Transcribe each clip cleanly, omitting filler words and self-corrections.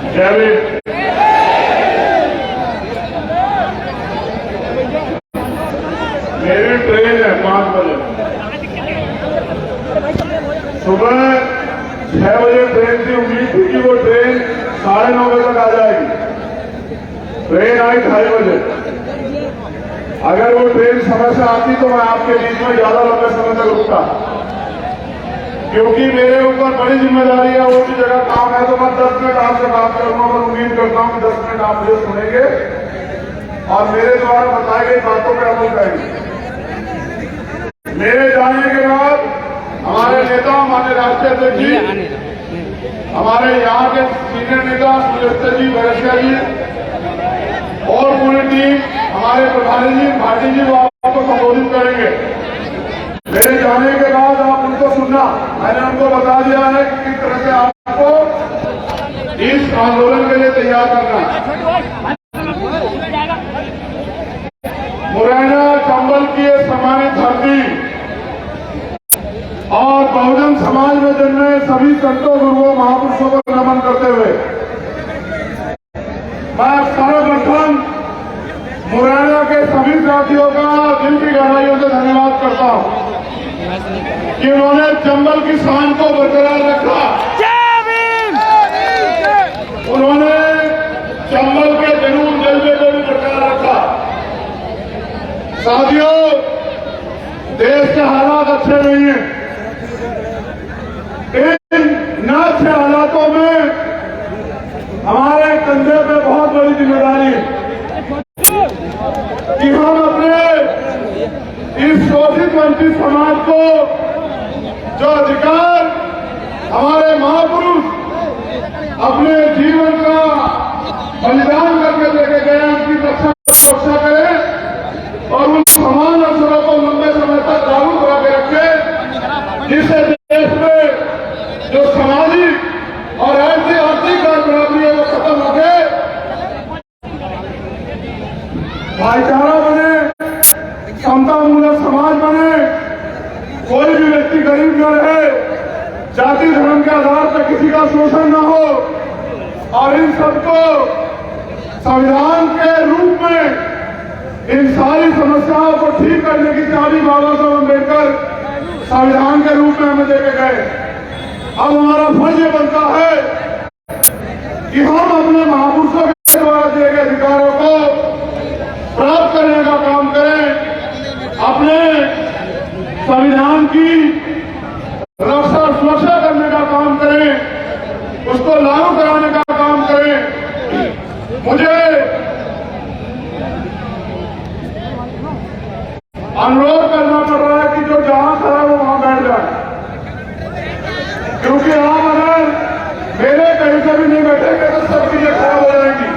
मेरी ट्रेन है 5 बजे, सुबह 6 बजे ट्रेन थी। उम्मीद थी कि वो ट्रेन 9:30 बजे तक आ जाएगी। ट्रेन आई 2:30 बजे। अगर वो ट्रेन समय से आती तो मैं आपके बीच में ज्यादा लंबे समय तक रुकता, क्योंकि मेरे ऊपर बड़ी जिम्मेदारी है। वो भी जगह काम है तो मैं 10 मिनट आपसे बात करूंगा। मैं उम्मीद करता हूं कि 10 मिनट आप मुझे सुनेंगे और मेरे द्वारा बताई गई बातों पर अमल करेंगे। मेरे जाने के बाद हमारे नेता, हमारे राष्ट्रीय अध्यक्ष जी, हमारे यहाँ के सीनियर नेता सुरेश जी, भरसिया जी और पूरी टीम, हमारे प्रधानी जी, भाटी जी, वो आपको संबोधित करेंगे। मेरे जाने के बाद आप उनको सुनना। मैंने उनको बता दिया है कि किस तरह से आपको इस आंदोलन के लिए तैयार करना है। मुरैना चंबल की सम्मानित धरती और बहुजन समाज में जन्मे सभी संतों, गुरुओं, महापुरुषों को नमन करते हुए मैं सर्वप्रथम मुरैना के सभी साथियों का दिल की गहराइयों से धन्यवाद करता हूं कि उन्होंने चंबल की शान को बरकरार रखा। उन्होंने चंबल के जुनून जज्बे को भी बरकरार रखा। साथियों, देश के हालात अच्छे नहीं हैं। इन न अच्छे हालातों में हमारे कंधे पे बहुत बड़ी जिम्मेदारी है कि हम अपने इस शोषित वंचित समाज को जो अधिकार हमारे महापुरुष अपने जीवन का बलिदान करके लेके गए, उनकी रक्षा करें और उन समान अवसरों को लंबे समय तक लागू करा के रखे, जिससे देश में जो सामाजिक और ऐसी आर्थिक बराबरी है वो खत्म हो गए, भाईचारा बने, समतामूलक समाज बने, कोई भी व्यक्ति गरीब न रहे, जाति धर्म के आधार पर किसी का शोषण न हो और इन सबको संविधान के रूप में इन सारी समस्याओं को ठीक करने की चाबी बाबा साहब अम्बेडकर संविधान के रूप में हमें देके गए। अब हमारा फर्ज ये बनता है कि हम अपने महापुरुषों के द्वारा दिए गए अधिकारों को प्राप्त करने का काम करें, अपने संविधान की रक्षा सुरक्षा करने का काम करें, उसको लागू कराने का काम करें। मुझे अनुरोध करना पड़ रहा है कि जो जहां खड़ा हो वहां बैठ जाए, क्योंकि आप अगर मेरे कहीं से भी नहीं बैठेंगे तो सब चीजें खराब हो जाएंगी।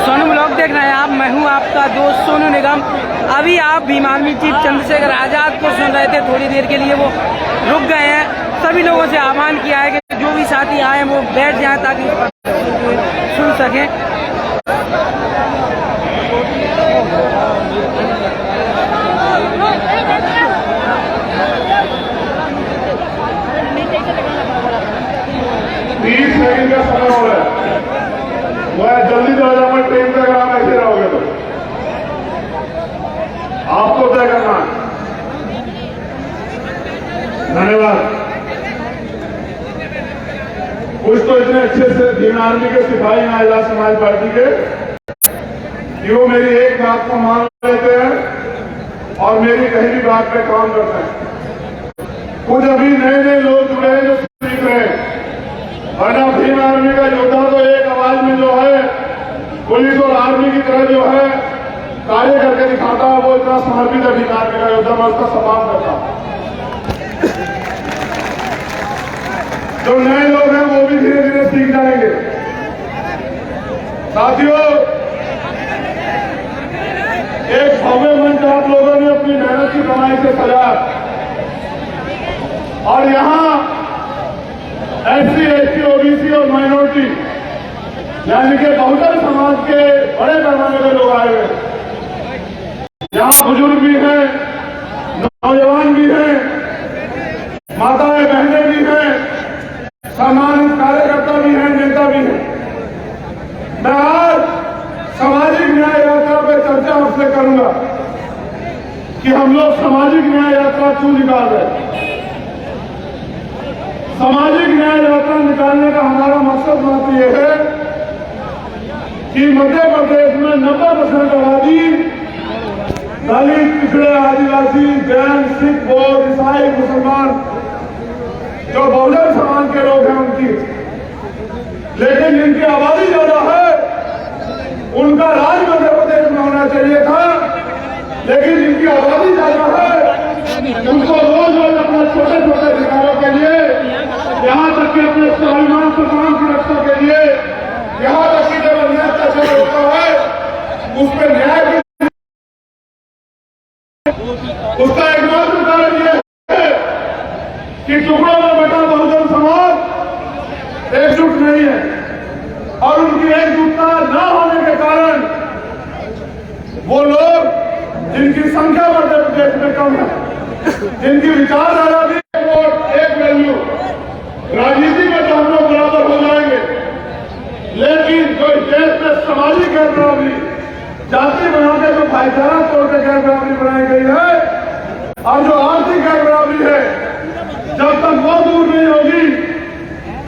सोनू ब्लॉग देख रहे हैं आप, मैं हूं आपका दोस्त सोनू निगम। अभी आप भीम आर्मी चीफ चंद्रशेखर आजाद को सुन रहे थे, थोड़ी देर के लिए वो रुक गए हैं। सभी लोगों से आह्वान किया है कि जो भी साथी आए वो बैठ जाएं ताकि सुन सकें। सेकंड का समय हो रहा है, मैं जल्दी चला जाऊंगा ट्रेन से। अगर आप ऐसे रहोगे तो आपको तय करना है। धन्यवाद। कुछ तो इतने अच्छे से भीम आर्मी के सिपाही हैं आजाद समाज पार्टी के कि वो मेरी एक बात को मान लेते हैं और मेरी कहीं भी बात पे काम करते हैं। कुछ अभी नए नए लोग जुड़े हैं जो सीख रहे हैं, वरना भीम आर्मी का योद्धा तो एक आवाज में जो है पुलिस और आर्मी की तरह जो है कार्य करके दिखाता है, वो इतना समर्पित है भीम आर्मी का योद्धा, मैं उसका सम्मान करता हूं। जो नए लोग हैं वो भी धीरे धीरे सीख जाएंगे। साथियों, एक भव्य मंच आप लोगों ने अपनी मेहनत की कमाई से सजाया और यहां SC, ST, OBC और माइनॉरिटी यानी कि बहुजन समाज के बड़े पैमाने के लोग आए हुए। यहाँ बुजुर्ग भी हैं, नौजवान भी हैं, माता कि हम लोग सामाजिक न्याय यात्रा क्यों निकाल रहे हैं। सामाजिक न्याय यात्रा निकालने का हमारा मकसद मात्र ये है कि मध्य प्रदेश में 90% आबादी दलित, पिछड़े, आदिवासी, जैन, सिख, बौद्ध, ईसाई, मुसलमान, जो बहुजन समाज के लोग हैं उनकी, लेकिन जिनकी आबादी ज्यादा है उनका राज मध्य प्रदेश में होना चाहिए था, लेकिन जिनकी आबादी ज्यादा है उनको रोज रोज अपने छोटे छोटे अधिकारों के लिए, यहाँ तक कि अपने स्वाभिमान सम्मान की रक्षा के लिए, यहाँ तक कि जब अन्याय अत्याचार होता है उस पर न्याय की, उसका एकमात्र कारण यह है कि टुकड़ों में बटा बहुजन समाज एकजुट नहीं है और उनकी एकजुटता न होने के कारण वो लोग जिनकी संख्या मध्य प्रदेश में कम है, जिनकी विचारधारा भी एक वोट एक वैल्यू, राजनीति में तो हम लोग बराबर हो जाएंगे, लेकिन जो देश में सामाजिक गैर बराबरी, जाति बना के जो भाईचारा तोड़ के गैर बराबरी बनाई गई है और जो आर्थिक गैर बराबरी है, जब तक वो दूर नहीं होगी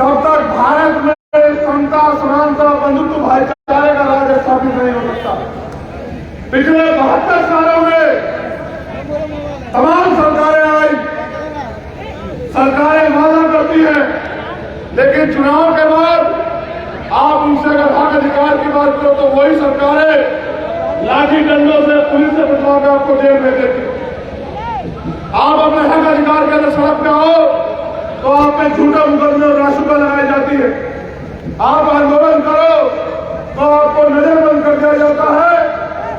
तब तक भारत में समता, समानता, बंधुत्व, भाईचारे का राज स्थापित नहीं हो सकता। पिछले 72 सालों में तमाम सरकारें आई, सरकारें वादा करती हैं, लेकिन चुनाव के बाद आप उनसे अगर हक अधिकार की बात करो तो वही सरकारें लाठी डंडों से, पुलिस से बचवा कर आपको जेल भेज देती। आप अपने हक अधिकार के अंदर सड़क पे हो तो आप पे झूठा मुकदमे और राशुका लगाई जाती है। आप आंदोलन करो तो आपको नजरबंद कर दिया जाता है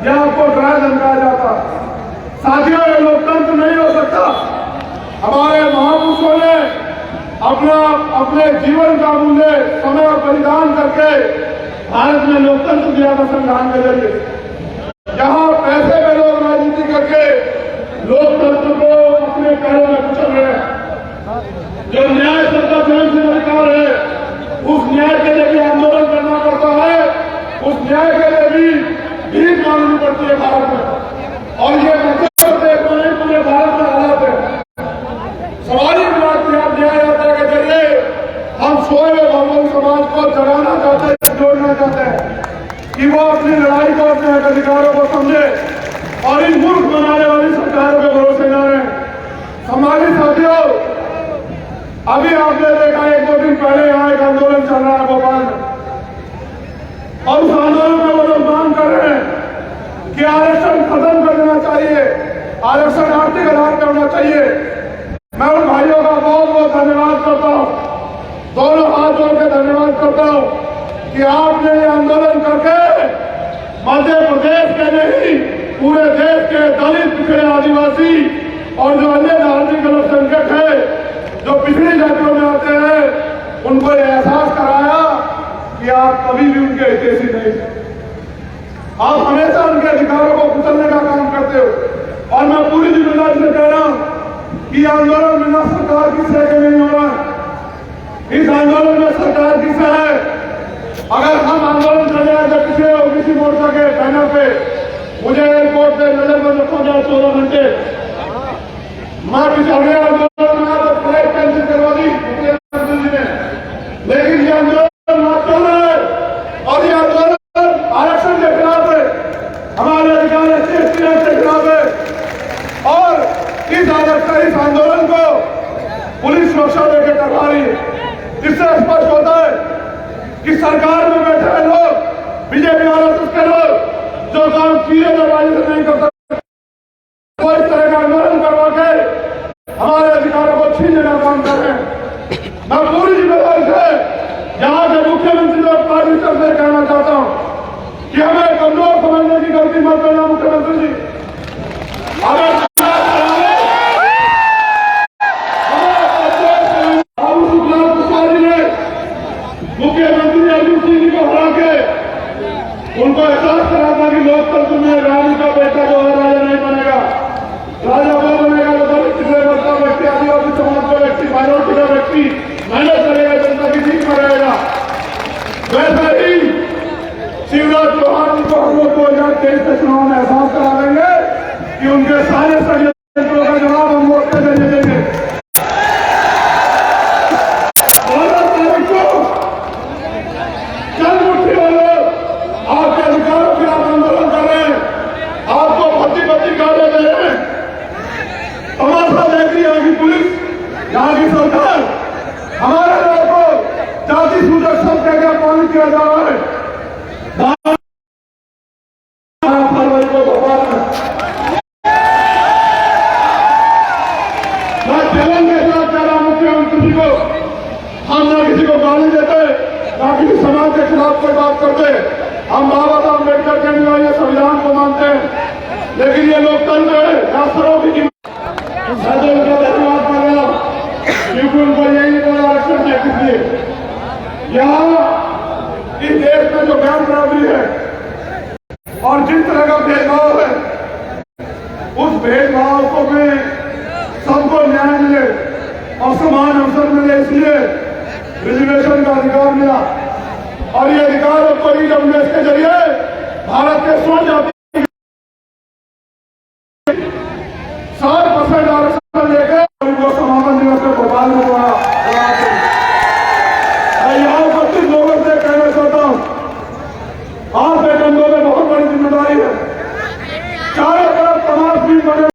या आपको ड्राई धमकाया जाता है। साथियों, ये लोकतंत्र नहीं हो सकता। हमारे महापुरुषों ने अपने जीवन का मूल्य, समय और बलिदान करके भारत में लोकतंत्र दिया था संविधान के जरिए। जहां पैसे में लोग राजनीति करके लोकतंत्र को अपने पैरों में कुचल रहे हैं। जो न्याय सबका जन्म से अधिकार है, उस न्याय के लिए भी आंदोलन करना पड़ता है, उस न्याय के लिए भी भीख मांगनी पड़ती है भारत में, और ये मध्य प्रदेश में नहीं पूरे भारत में हालात है। सामाजिक न्याय यात्रा के जरिए हम सोए हुए बहुजन समाज को जगाना चाहते हैं, जोड़ना चाहते हैं कि वो अपनी लड़ाई को, अपने अधिकारों को समझे और इन मुल्क बनाने वाली सरकारों के भरोसे न रहे। हमारे साथियों, अभी आपने देखा 1-2 दिन पहले यहाँ एक आंदोलन चल रहा है भोपाल में, और उस आंदोलन में वो लोग मांग कर रहे हैं कि आरक्षण खत्म कर देना चाहिए, आरक्षण आर्थिक आधार पर होना चाहिए। मैं उन भाइयों का बहुत बहुत धन्यवाद करता हूँ, दोनों हाथ जोड़ के धन्यवाद करता हूँ कि आपने ये आंदोलन करके मध्य प्रदेश के नहीं पूरे देश के दलित, पिछड़े, आदिवासी और जो अन्य धार्मिक अल्पसंख्यक है, जो पिछड़ी जातियों में आते हैं, उनको ये एहसास कराया कि आप कभी भी उनके हितैषी नहीं थे। आप हमेशा उनके अधिकारों को कुचलने का काम करते हो। और मैं पूरी जिम्मेदारी से कह रहा हूं कि आंदोलन में न सरकार की सह के नहीं हो रहा है, इस आंदोलन में सरकार की सह है। अगर हम आंदोलन कर रहे हैं तो किसी ओबीसी मोर्चा के बैनर पे मुझे एयरपोर्ट पे नजरबंद रखा जाए 14 घंटे, मैं पिछड़े आंदोलन में तो फ्लाइट कैंसिल करवा दी मुख्यमंत्री जी ने, लेकिन ये आंदोलन ना चल रहा है और ये आंदोलन आरक्षण के खिलाफ है, हमारे अधिकार SC/ST के खिलाफ है। और इस आंदोलन को पुलिस सुरक्षा देकर करवा रही है। इससे स्पष्ट होता है कि सरकार में बैठे हैं लोग, बीजेपी RSS के लोग, जो काम सीधे दरवाजे से नहीं कर सकते, वो इस तरह का आंदोलन करवा के हमारे अधिकारों को छीनने का काम कर रहे हैं। मैं पूरी जिम्मेदारी से यहाँ के मुख्यमंत्री और प्राइम मिनिस्टर से कहना चाहता हूँ कि हमें कमजोर समझने की गलती मत करना। मुख्यमंत्री जी, हमें मुख्यमंत्री अर्जुन सिंह जी को हरा के उनको एहसास करा था कि लोकतंत्र में रानी का बेटा जो है राजा नहीं बनेगा, राजा वो बनेगा जो दलित, पिछड़े वर्ग का व्यक्ति, आदिवासी समाज का व्यक्ति, माइनॉरिटी का व्यक्ति मेहनत करेगा, जनता की जीत में रहेगा। वैसे ही शिवराज चौहान जी को हम लोग 2023 के चुनाव में एहसास करा देंगे कि उनके इनके सारे षड्यंत्रों का जवाब हम वोट के जरिए देंगे। 12 तारीख को चल मुट्ठी वाले आपके अधिकारों के आप आंदोलन कर रहे हैं, आपको भर्ती गाड़े दे रहे हैं, तमाशा देख रही है यहाँ की पुलिस, यहाँ की सरकार। हमारे लोगों को जाति सूचक शब्द कहकर अपमानित किया जा रहा है। फरवरी को भोपाल में मैं चैलेंज के साथ कह रहा हूं मुख्यमंत्री जी को, हम ना किसी को गाली देते, ना किसी समाज के खिलाफ कोई बात करते। हम बाबा साहब अम्बेडकर के अनुयायी संविधान को मानते हैं, लेकिन ये लोकतंत्र है, शास्त्रों की कीमत। मैं तो उनका धन्यवाद कर रहा हूं क्योंकि उनको यही बोला आरक्षण है। इसलिए यहाँ इस देश में जो ज्ञान बराबरी है और जिस तरह का भेदभाव है, उस भेदभाव को में सबको न्याय मिले और समान अवसर मिले, इसलिए रिजर्वेशन का अधिकार मिला। और ये अधिकार आपको ईडब्ल्यूएस के जरिए भारत के स्वर्ण जाति 60% आरक्षण लेकर उनको समापन दिवस में भोपाल में हुआ। मैं यहाँ उपस्थित लोगों से कहना चाहता हूँ, आपके कंधों में बहुत बड़ी जिम्मेदारी है। चारों तरफ तमाम भी बने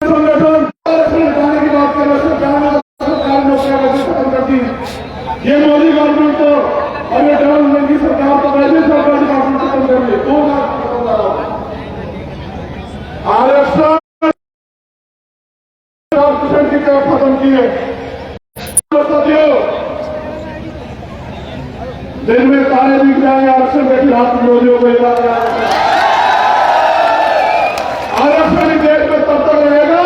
संगठन हटाने की बात कर रहे, सरकार ने खत्म कर दी। ये मोदी गवर्नमेंट तो और ये डबल की सरकार तो पहले सरकार की बात खत्म कर दी। 2 लाख आरक्षण की तरफ खत्म किए। दिन में तारे दिख जाएंगे आरक्षण के खिलाफ विरोधियों को। आरक्षण इस देश में तब तक रहेगा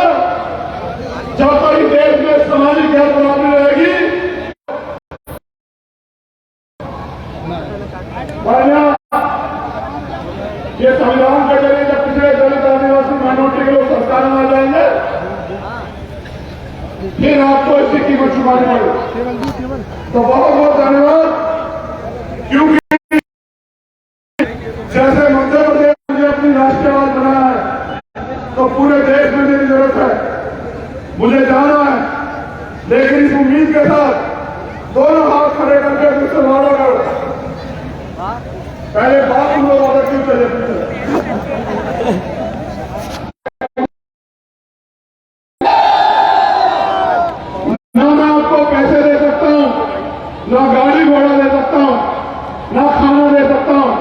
जब तक इस देश में सामाजिक गैर बराबरी रहेगी। ये संविधान के जरिए जब पिछड़े दलित आदिवासी माइनॉरिटी के लोग संस्कार में आ जाएंगे, फिर आपको इसकी कीमत चुकानी पड़ेगी। तो बहुत बहुत धन्यवाद। क्योंकि जैसे मध्य प्रदेश ने अपनी राष्ट्रवाद बनाया है, तो पूरे देश में मेरी जरूरत है, मुझे जाना है। लेकिन इस उम्मीद के साथ दोनों हाथ खड़े करके मुझसे वादा करो। पहले बात हम लोग वादा क्यों चले पीछे? ना मैं आपको पैसे दे सकता हूं, ना गाड़ी घोड़ा दे सकता हूं, ना खाना दे सकता हूं।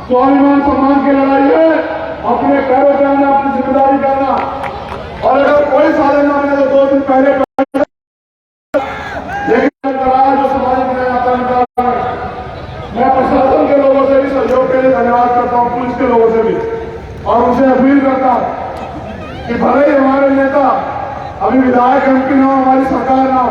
स्वाभिमान सम्मान की लड़ाई है, अपने पैरों पे आना, अपनी जिम्मेदारी करना। और अगर कोई साधन ना मिले तो 2 दिन पहले लेकिन जो सामाजिक न्याय आता है, मैं प्रशासन के लोगों से भी सहयोग के लिए धन्यवाद करता हूं, पुलिस के लोगों से भी, और उनसे अपील करता हूं कि भले ही हमारे नेता अभी विधायक एमपी ना हो, हमारी सरकार ना हो,